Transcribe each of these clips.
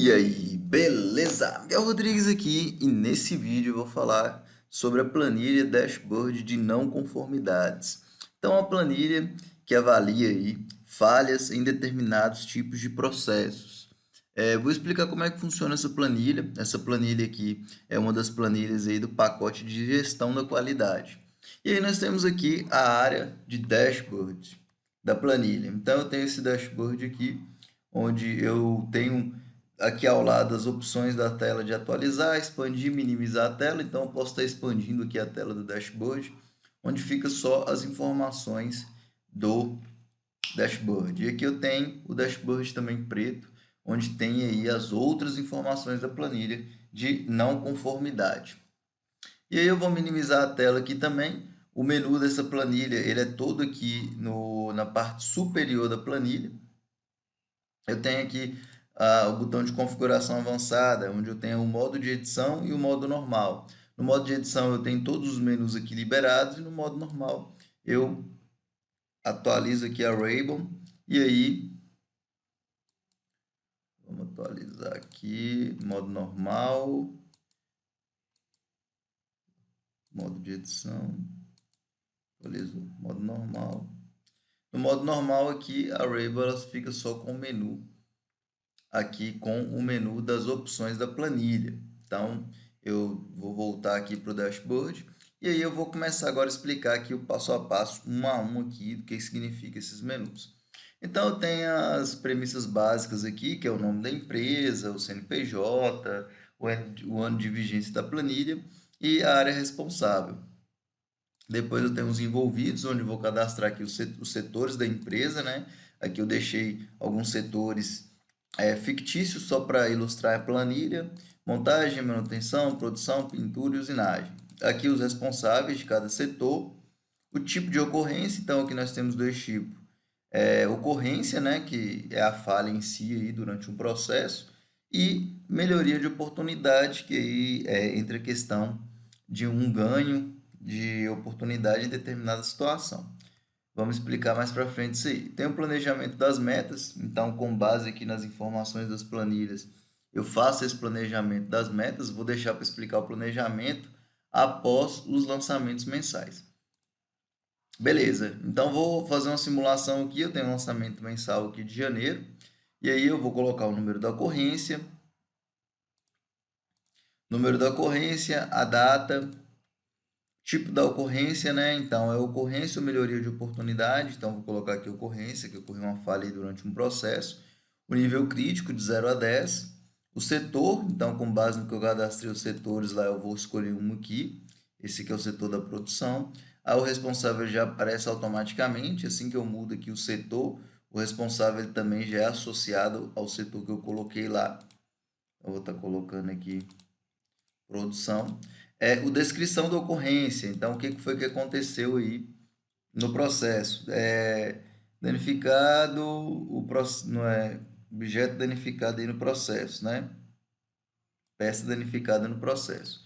E aí, beleza? Miguel Rodrigues aqui e nesse vídeo eu vou falar sobre a planilha dashboard de não conformidades. Então, a planilha que avalia aí falhas em determinados tipos de processos. Vou explicar como é que funciona essa planilha. Essa planilha aqui é uma das planilhas aí do pacote de gestão da qualidade. E aí nós temos aqui a área de dashboard da planilha. Então, eu tenho esse dashboard aqui, onde eu tenho aqui ao lado as opções da tela de atualizar, expandir, minimizar a tela. Então, eu posso estar expandindo aqui a tela do dashboard, onde fica só as informações do dashboard. E aqui eu tenho o dashboard também preto, onde tem aí as outras informações da planilha de não conformidade. E aí eu vou minimizar a tela aqui também. O menu dessa planilha, ele é todo aqui na parte superior da planilha. Eu tenho aqui o botão de configuração avançada, onde eu tenho o modo de edição e o modo normal. No modo de edição eu tenho todos os menus aqui liberados e no modo normal eu atualizo aqui a Rainbow. E aí, vamos atualizar aqui, modo normal, modo de edição, atualizou, modo normal. No modo normal aqui, a Rainbow ela fica só com o menu, aqui com o menu das opções da planilha. Então, eu vou voltar aqui para o dashboard e aí eu vou começar agora a explicar aqui o passo a passo, um a um aqui, do que significa esses menus. Então, eu tenho as premissas básicas aqui, que é o nome da empresa, o CNPJ, o ano de vigência da planilha e a área responsável. Depois eu tenho os envolvidos, onde eu vou cadastrar aqui os setores da empresa, né? Aqui eu deixei alguns setores fictícios só para ilustrar a planilha. Montagem, manutenção, produção, pintura e usinagem. Aqui os responsáveis de cada setor. O tipo de ocorrência, então aqui nós temos dois tipos. Ocorrência, né, que é a falha em si aí durante um processo, e melhoria de oportunidade, que aí entra a questão de um ganho de oportunidade em determinada situação. Vamos explicar mais para frente isso aí. Tem o planejamento das metas, então com base aqui nas informações das planilhas, eu faço esse planejamento das metas, vou deixar para explicar o planejamento após os lançamentos mensais. Beleza, então vou fazer uma simulação aqui, eu tenho um lançamento mensal aqui de janeiro, e aí eu vou colocar o número da ocorrência, a data, tipo da ocorrência, né? Então, é ocorrência ou melhoria de oportunidade. Então, vou colocar aqui ocorrência, que ocorreu uma falha aí durante um processo. O nível crítico, de 0 a 10. O setor, então, com base no que eu cadastrei os setores lá, eu vou escolher um aqui. Esse aqui é o setor da produção. Aí, o responsável já aparece automaticamente. Assim que eu mudo aqui o setor, o responsável ele também já é associado ao setor que eu coloquei lá. Eu vou estar colocando aqui produção. O descrição da ocorrência. Então, o que foi que aconteceu aí no processo? Danificado, não é, objeto danificado aí no processo, né? Peça danificada no processo.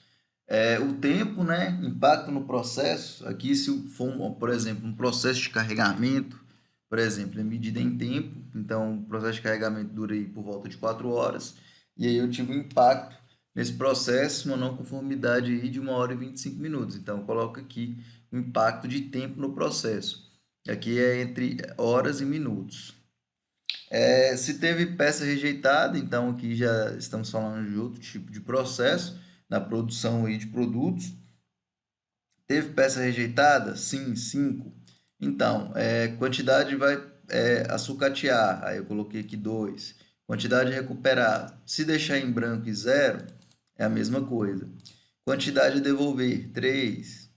O tempo, né? Impacto no processo. Aqui, se for, por exemplo, um processo de carregamento, por exemplo, é medida em tempo. Então, o processo de carregamento dura aí por volta de 4 horas. E aí eu tive um impacto nesse processo, uma não conformidade aí de 1 hora e 25 minutos. Então, eu coloco aqui o impacto de tempo no processo. Aqui é entre horas e minutos. Se teve peça rejeitada, então aqui já estamos falando de outro tipo de processo na produção aí de produtos. Teve peça rejeitada? Sim, 5. Então, quantidade vai açucatear, aí eu coloquei aqui 2. Quantidade recuperar, se deixar em branco e 0, é a mesma coisa. Quantidade devolver, 3.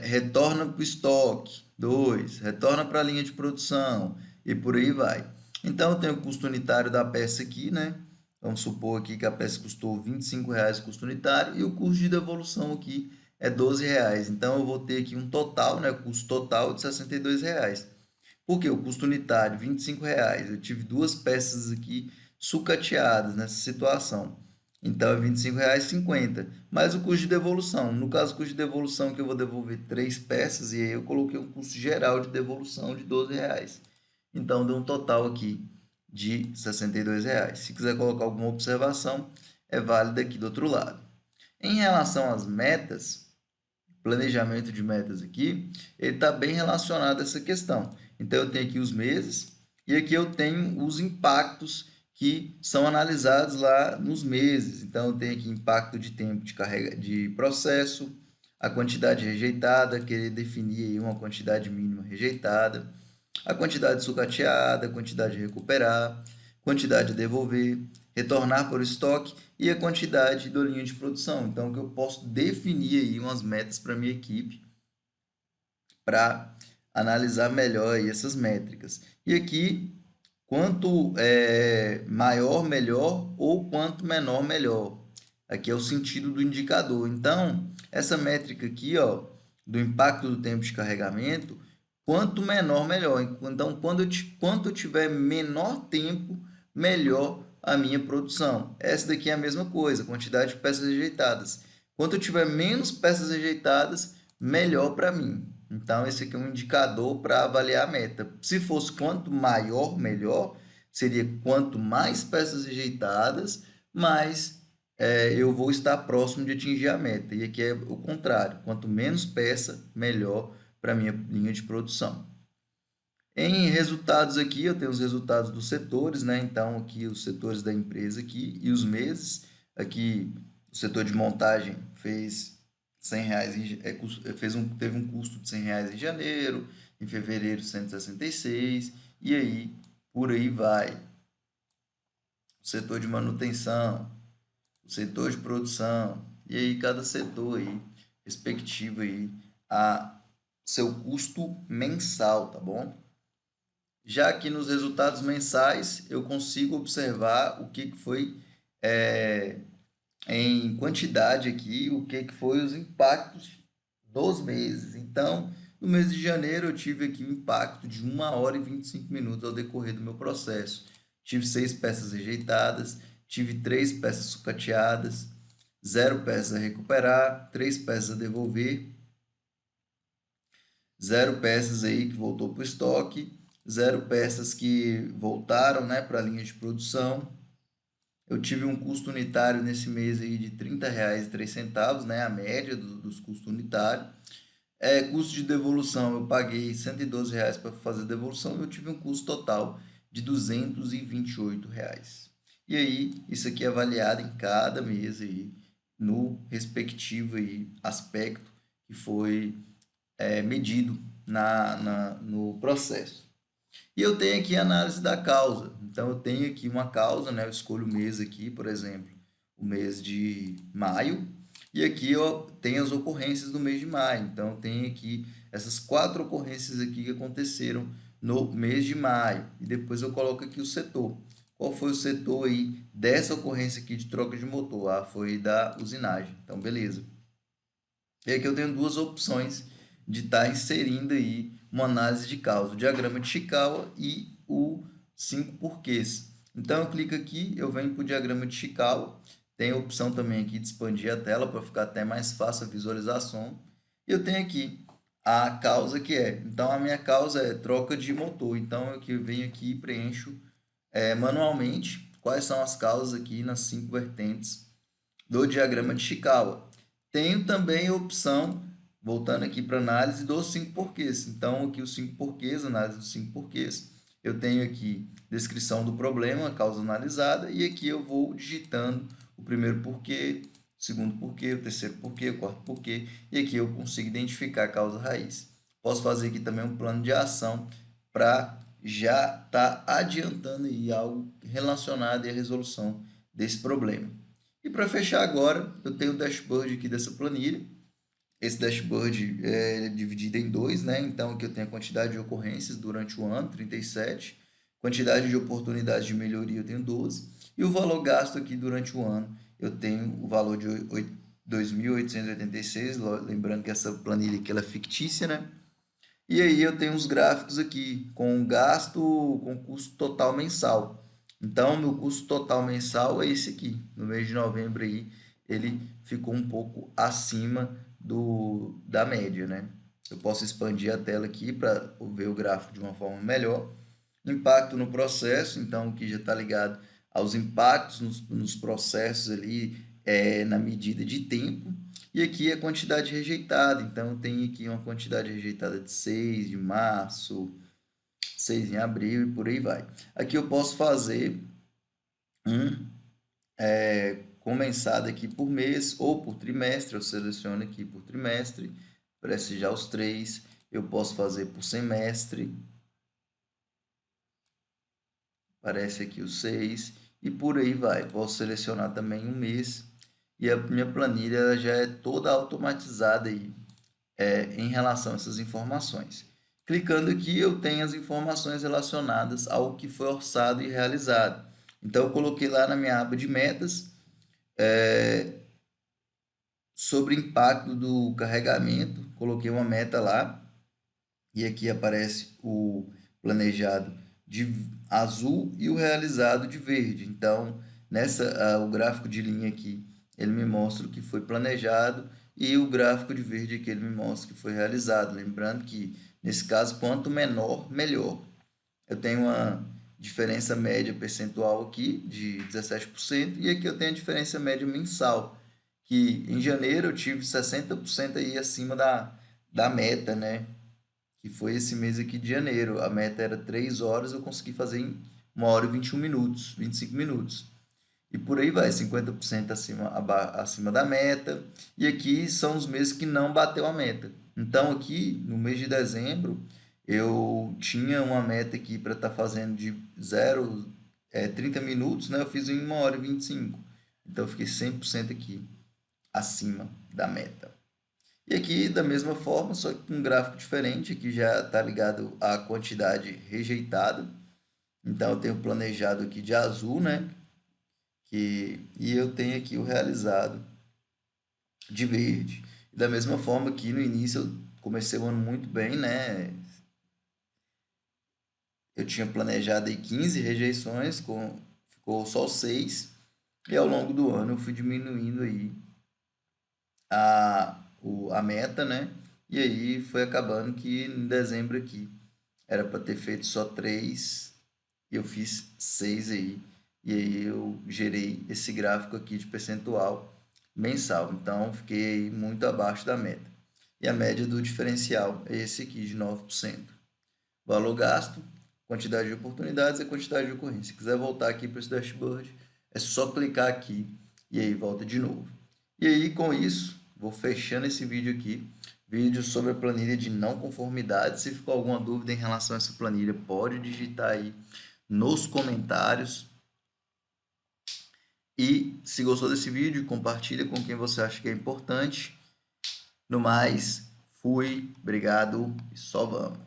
Retorna para o estoque, 2. Retorna para a linha de produção, e por aí vai. Então, eu tenho o custo unitário da peça aqui, né? Vamos supor aqui que a peça custou R$ 25 custo unitário e o custo de devolução aqui é R$ 12. Então, eu vou ter aqui um total, né? O custo total de R$ 62. Por quê? O custo unitário, R$ 25. Eu tive duas peças aqui sucateadas nessa situação. Então, é R$ 25,50. 50. Mais o custo de devolução. No caso, o custo de devolução que eu vou devolver três peças, e aí eu coloquei um custo geral de devolução de R$ 12. Então, deu um total aqui de R$ 62. Se quiser colocar alguma observação, é válida aqui do outro lado. Em relação às metas, planejamento de metas aqui, ele está bem relacionado a essa questão. Então, eu tenho aqui os meses e aqui eu tenho os impactos que são analisados lá nos meses. Então, eu tenho aqui impacto de tempo de carrega de processo, a quantidade rejeitada, querer definir aí uma quantidade mínima rejeitada, a quantidade sucateada, a quantidade de recuperar, quantidade de devolver, retornar para o estoque e a quantidade do linha de produção. Então, que eu posso definir aí umas metas para minha equipe para analisar melhor aí essas métricas. E aqui, quanto maior, melhor, ou quanto menor, melhor. Aqui é o sentido do indicador. Então, essa métrica aqui, ó, do impacto do tempo de carregamento, quanto menor, melhor. Então, quanto eu tiver menor tempo, melhor a minha produção. Essa daqui é a mesma coisa, quantidade de peças rejeitadas. Quanto eu tiver menos peças rejeitadas, melhor para mim. Então, esse aqui é um indicador para avaliar a meta. Se fosse quanto maior, melhor, seria quanto mais peças rejeitadas, mais eu vou estar próximo de atingir a meta. E aqui é o contrário, quanto menos peça, melhor para a minha linha de produção. Em resultados aqui, eu tenho os resultados dos setores, né? Então, aqui os setores da empresa aqui e os meses. Aqui, o setor de montagem fez R$ 100, teve um custo de R$ 100 em janeiro, em fevereiro 166, e aí, por aí vai. O setor de manutenção, o setor de produção, e aí cada setor aí, respectivo aí, a seu custo mensal, tá bom? Já aqui nos resultados mensais, eu consigo observar o que foi em quantidade aqui, o que foi os impactos dos meses. Então, no mês de janeiro, eu tive aqui um impacto de 1 hora e 25 minutos ao decorrer do meu processo. Tive 6 peças rejeitadas, tive 3 peças sucateadas, 0 peças a recuperar, 3 peças a devolver, 0 peças aí que voltou para o estoque, 0 peças que voltaram, né, para a linha de produção. Eu tive um custo unitário nesse mês aí de R$ 30,03, né, a média dos custos unitários. Custo de devolução, eu paguei R$ 112 para fazer a devolução e eu tive um custo total de R$ 228. E aí, isso aqui é avaliado em cada mês aí, no respectivo aí, aspecto que foi medido no processo. E eu tenho aqui a análise da causa. Então, eu tenho aqui uma causa, né? Eu escolho o mês aqui, por exemplo, o mês de maio. E aqui eu tenho as ocorrências do mês de maio. Então, eu tenho aqui essas 4 ocorrências aqui que aconteceram no mês de maio. E depois eu coloco aqui o setor. Qual foi o setor aí dessa ocorrência aqui de troca de motor? Ah, foi da usinagem. Então, beleza. E aqui eu tenho duas opções de estar inserindo aí uma análise de causa, o diagrama de Chikawa e o 5 porquês. Então, eu clico aqui, eu venho para o diagrama de Chikawa, tem a opção também aqui de expandir a tela para ficar até mais fácil a visualização. E eu tenho aqui a causa que então a minha causa é troca de motor. Então, eu venho aqui e preencho manualmente quais são as causas aqui nas 5 vertentes do diagrama de Chikawa. Tenho também a opção, voltando aqui para análise dos 5 porquês. Então, aqui os 5 porquês, análise dos 5 porquês. Eu tenho aqui descrição do problema, causa analisada, e aqui eu vou digitando o primeiro porquê, o segundo porquê, o terceiro porquê, o quarto porquê, e aqui eu consigo identificar a causa raiz. Posso fazer aqui também um plano de ação para já estar adiantando aí algo relacionado à resolução desse problema. E para fechar agora, eu tenho o dashboard aqui dessa planilha. Esse dashboard é dividido em dois, né? Então, aqui eu tenho a quantidade de ocorrências durante o ano, 37. Quantidade de oportunidades de melhoria, eu tenho 12. E o valor gasto aqui durante o ano, eu tenho o valor de 2.886. Lembrando que essa planilha aqui ela é fictícia, né? E aí eu tenho os gráficos aqui com gasto, com custo total mensal. Então, meu custo total mensal é esse aqui. No mês de novembro aí, ele ficou um pouco acima da média, né? Eu posso expandir a tela aqui para ver o gráfico de uma forma melhor. Impacto no processo, então, que já está ligado aos impactos nos processos ali, na medida de tempo. E aqui a quantidade rejeitada, então tem aqui uma quantidade rejeitada de 6 de março, 6 em abril e por aí vai. Aqui eu posso fazer um comensado aqui por mês ou por trimestre, eu seleciono aqui por trimestre, aparece já os 3, eu posso fazer por semestre, aparece aqui os 6 e por aí vai. Posso selecionar também um mês e a minha planilha já é toda automatizada aí, em relação a essas informações. Clicando aqui, eu tenho as informações relacionadas ao que foi orçado e realizado. Então, eu coloquei lá na minha aba de metas, sobre impacto do carregamento, coloquei uma meta lá, e aqui aparece o planejado de azul e o realizado de verde. Então, o gráfico de linha aqui, ele me mostra o que foi planejado e o gráfico de verde aqui, ele me mostra o que foi realizado. Lembrando que, nesse caso, quanto menor, melhor. Eu tenho uma diferença média percentual aqui de 17% e aqui eu tenho a diferença média mensal, que em janeiro eu tive 60% aí acima da meta, né? Que foi esse mês aqui de janeiro. A meta era 3 horas, eu consegui fazer em 1 hora e 21 minutos, 25 minutos. E por aí vai, 50% acima da meta. E aqui são os meses que não bateu a meta. Então aqui, no mês de dezembro, eu tinha uma meta aqui para estar fazendo de 30 minutos, né? Eu fiz em 1 hora e 25. Então eu fiquei 100% aqui acima da meta. E aqui, da mesma forma, só que com um gráfico diferente, aqui já está ligado à quantidade rejeitada. Então, eu tenho planejado aqui de azul, né? E eu tenho aqui o realizado de verde. E da mesma forma que no início eu comecei o ano muito bem, né? Eu tinha planejado aí 15 rejeições, ficou só 6. E ao longo do ano eu fui diminuindo aí a meta, né? E aí foi acabando que em dezembro aqui era para ter feito só 3 e eu fiz 6 aí. E aí eu gerei esse gráfico aqui de percentual mensal. Então fiquei muito abaixo da meta. E a média do diferencial é esse aqui de 9%. Valor gasto, quantidade de oportunidades e quantidade de ocorrência. Se quiser voltar aqui para esse dashboard, é só clicar aqui e aí volta de novo. E aí com isso, vou fechando esse vídeo aqui, vídeo sobre a planilha de não conformidade. Se ficou alguma dúvida em relação a essa planilha, pode digitar aí nos comentários. E se gostou desse vídeo, compartilha com quem você acha que é importante. No mais, fui, obrigado e só vamos.